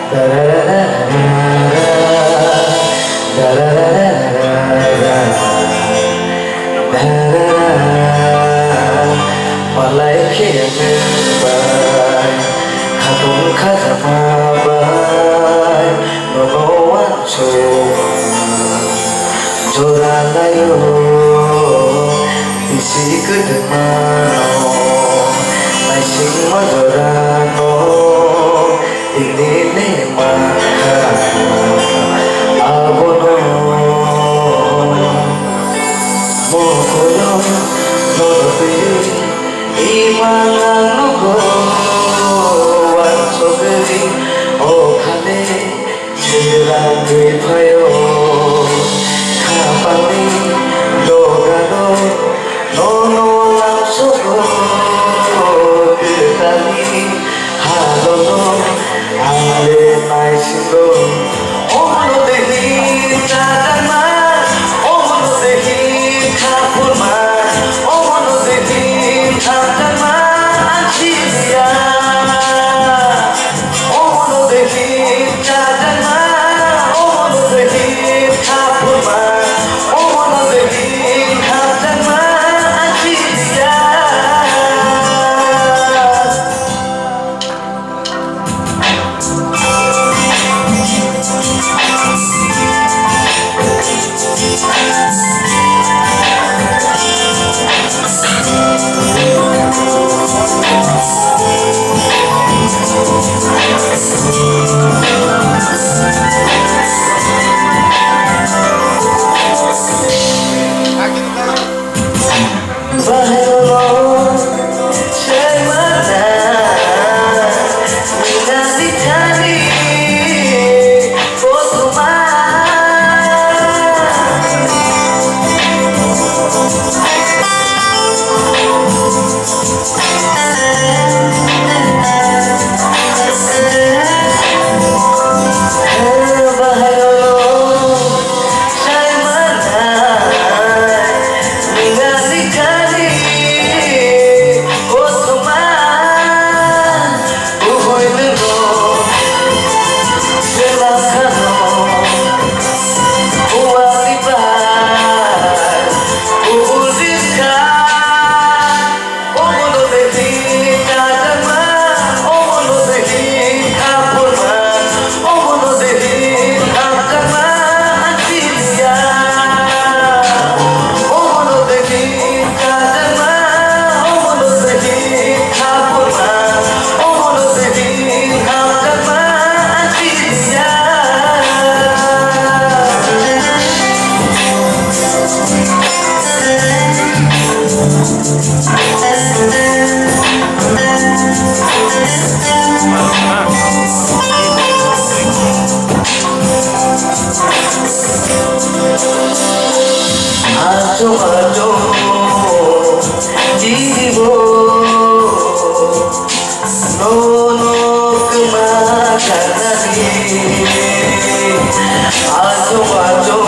Malay bay hatun bay nono jora layo isi kedemano naising madorano ini nema abono mokono nopi imango wansoberi okhane chirage bhayo khapani logano nono langsogo kirtani halono ale naisigo omono dehi tadama omono dehi khapurma omono dehi tadama anchiya omono dehi tadama omono dehi khapurma omono dehi tadama anchiya Ajo